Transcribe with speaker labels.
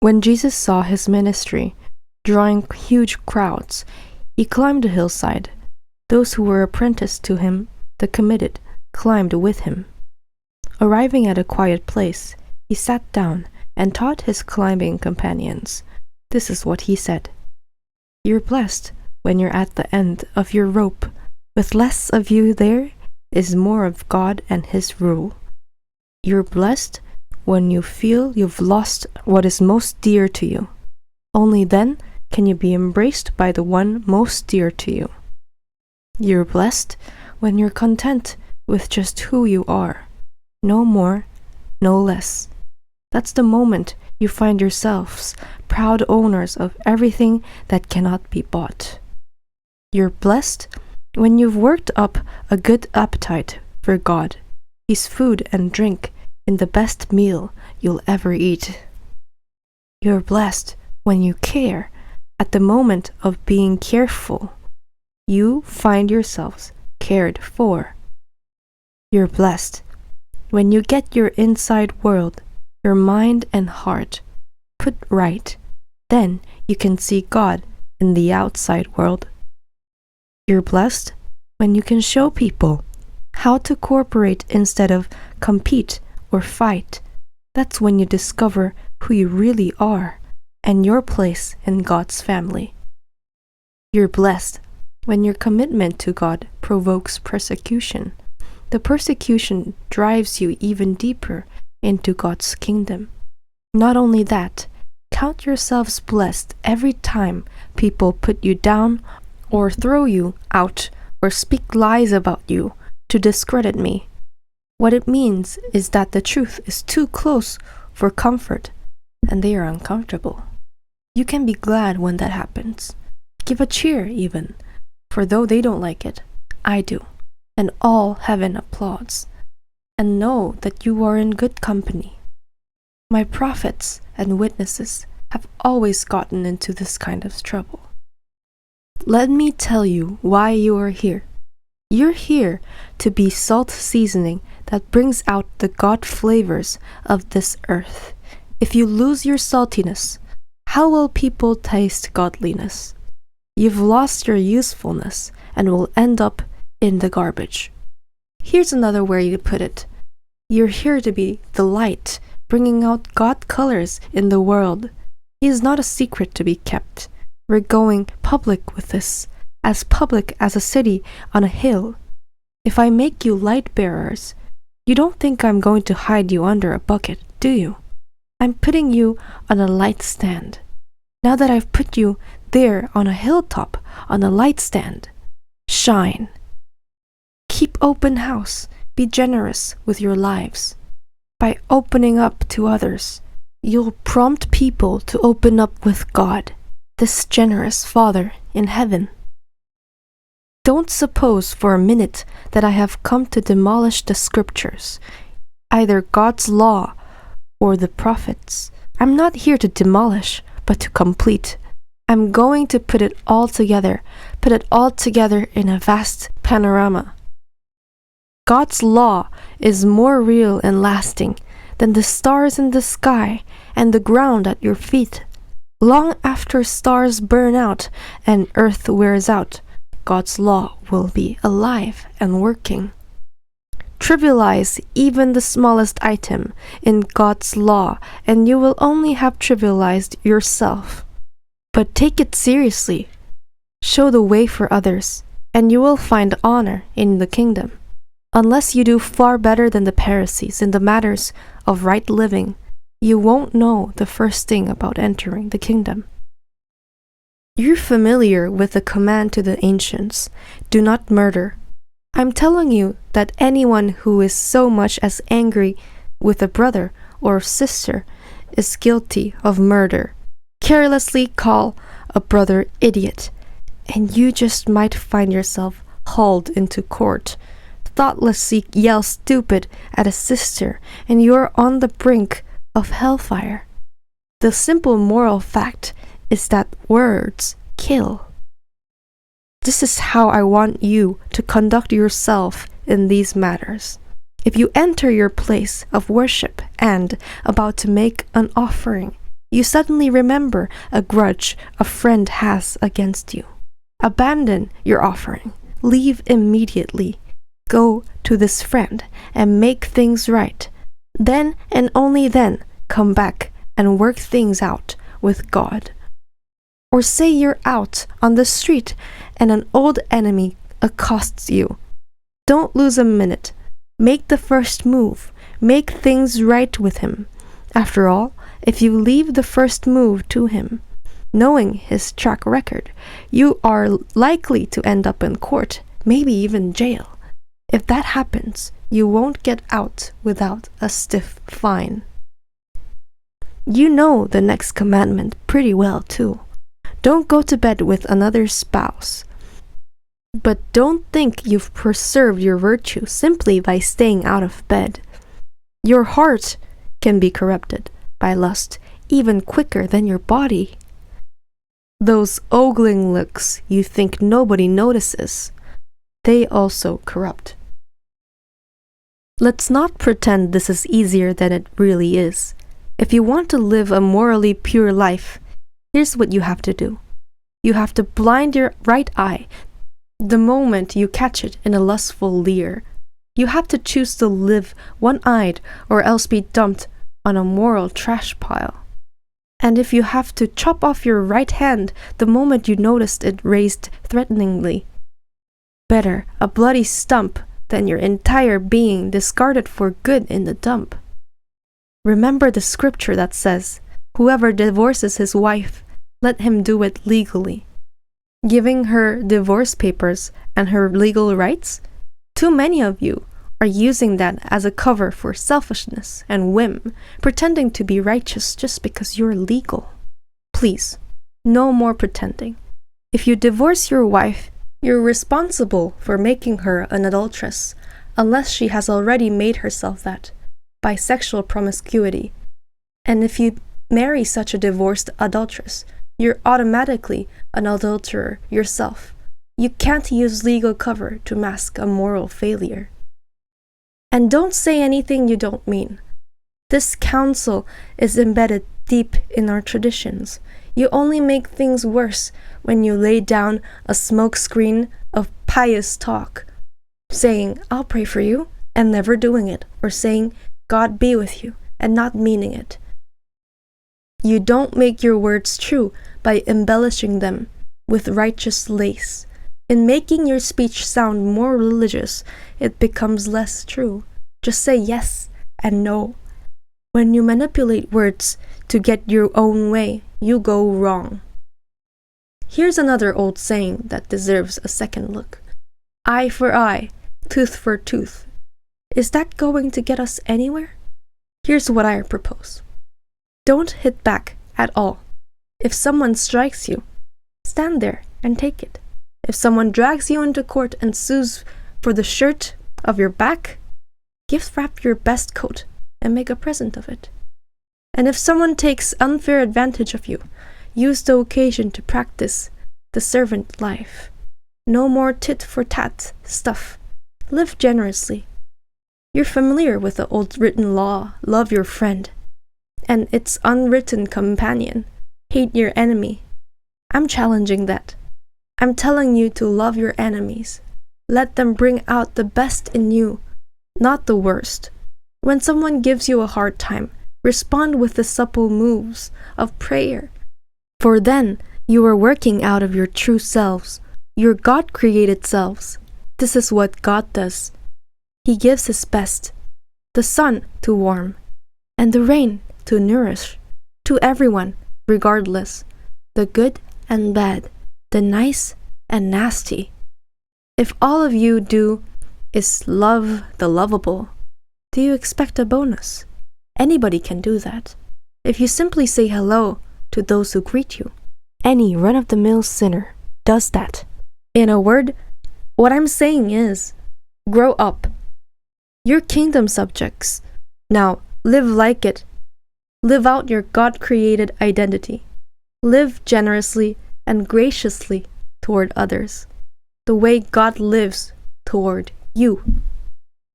Speaker 1: When Jesus saw his ministry drawing huge crowds, he climbed a hillside. Those who were apprenticed to him, the committed, climbed with him. Arriving at a quiet place, he sat down and taught his climbing companions. This is what he said: "You're blessed when you're at the end of your rope. With less of you there is more of God and his rule. You're blessed when you feel you've lost what is most dear to you. Only then can you be embraced by the one most dear to you. You're blessed when you're content with just who you are. No more, no less. That's the moment you find yourselves proud owners of everything that cannot be bought. You're blessed when you've worked up a good appetite for God, his food and drink in the best meal you'll ever eat. You're blessed when you care at the moment of being careful. You find yourselves cared for. You're blessed when you get your inside world, your mind and heart, put right. Then you can see God in the outside world. You're blessed when you can show people how to cooperate instead of compete or fight. That's when you discover who you really are and your place in God's family. You're blessed when your commitment to God provokes persecution. The persecution drives you even deeper into God's kingdom. Not only that, count yourselves blessed every time people put you down or throw you out or speak lies about you to discredit me. What it means is that the truth is too close for comfort and they are uncomfortable. You can be glad when that happens. Give a cheer even, for though they don't like it, I do, and all heaven applauds. And know that you are in good company. My prophets and witnesses have always gotten into this kind of trouble. Let me tell you why you are here. You're here to be salt seasoning that brings out the God flavors of this earth. If you lose your saltiness, how will people taste godliness? You've lost your usefulness and will end up in the garbage. Here's another way to put it. You're here to be the light, bringing out God colors in the world. He is not a secret to be kept. We're going public with this, as public as a city on a hill. If I make you light bearers, you don't think I'm going to hide you under a bucket, do you? I'm putting you on a light stand. Now that I've put you there on a hilltop, on a light stand, shine. Keep open house. Be generous with your lives. By opening up to others, you'll prompt people to open up with God, this generous Father in heaven. Don't suppose for a minute that I have come to demolish the scriptures, either God's law or the prophets. I'm not here to demolish, but to complete. I'm going to put it all together in a vast panorama. God's law is more real and lasting than the stars in the sky and the ground at your feet. Long after stars burn out and earth wears out, God's law will be alive and working. Trivialize even the smallest item in God's law and you will only have trivialized yourself. But take it seriously. Show the way for others and you will find honor in the kingdom. Unless you do far better than the Pharisees in the matters of right living, you won't know the first thing about entering the kingdom. You're familiar with the command to the ancients, do not murder. I'm telling you that anyone who is so much as angry with a brother or sister is guilty of murder. Carelessly call a brother idiot, and you just might find yourself hauled into court. Thoughtlessly yell stupid at a sister and you're on the brink of hellfire. The simple moral fact is that words kill. This is how I want you to conduct yourself in these matters. If you enter your place of worship and about to make an offering, You suddenly remember a grudge a friend has against you. Abandon your offering. Leave immediately. Go to this friend and make things right. Then and only then come back and work things out with God. Or say you're out on the street and an old enemy accosts you. Don't lose a minute. Make the first move. Make things right with him. After all, if you leave the first move to him, knowing his track record, you are likely to end up in court, maybe even jail. If that happens, you won't get out without a stiff fine. You know the next commandment pretty well, too. Don't go to bed with another spouse. But don't think you've preserved your virtue simply by staying out of bed. Your heart can be corrupted by lust even quicker than your body. Those ogling looks you think nobody notices, they also corrupt. Let's not pretend this is easier than it really is. If you want to live a morally pure life, here's what you have to do. You have to blind your right eye the moment you catch it in a lustful leer. You have to choose to live one-eyed or else be dumped on a moral trash pile. And if you have to chop off your right hand the moment you noticed it raised threateningly, better a bloody stump than your entire being discarded for good in the dump. Remember the scripture that says, "Whoever divorces his wife, let him do it legally." Giving her divorce papers and her legal rights? Too many of you are using that as a cover for selfishness and whim, pretending to be righteous just because you're legal. Please, no more pretending. If you divorce your wife, you're responsible for making her an adulteress, unless she has already made herself that, by sexual promiscuity. And if you marry such a divorced adulteress, you're automatically an adulterer yourself. You can't use legal cover to mask a moral failure. And don't say anything you don't mean. This counsel is embedded deep in our traditions. You only make things worse when you lay down a smokescreen of pious talk, saying, "I'll pray for you," and never doing it, or saying, "God be with you," and not meaning it. You don't make your words true by embellishing them with righteous lace. In making your speech sound more religious, it becomes less true. Just say yes and no. When you manipulate words to get your own way, you go wrong. Here's another old saying that deserves a second look. Eye for eye, tooth for tooth. Is that going to get us anywhere? Here's what I propose. Don't hit back at all. If someone strikes you, stand there and take it. If someone drags you into court and sues for the shirt of your back, gift wrap your best coat and make a present of it. And if someone takes unfair advantage of you, use the occasion to practice the servant life. No more tit-for-tat stuff. Live generously. You're familiar with the old written law, love your friend, and its unwritten companion, hate your enemy. I'm challenging that. I'm telling you to love your enemies. Let them bring out the best in you, not the worst. When someone gives you a hard time, respond with the supple moves of prayer. For then, you are working out of your true selves, your God-created selves. This is what God does. He gives His best, the sun to warm, and the rain to nourish, to everyone, regardless, the good and bad, the nice and nasty. If all of you do is love the lovable, do you expect a bonus? Anybody can do that. If you simply say hello to those who greet you, any run-of-the-mill sinner does that. In a word, what I'm saying is, grow up. You're kingdom subjects. Now, live like it. Live out your God-created identity. Live generously and graciously toward others, the way God lives toward you.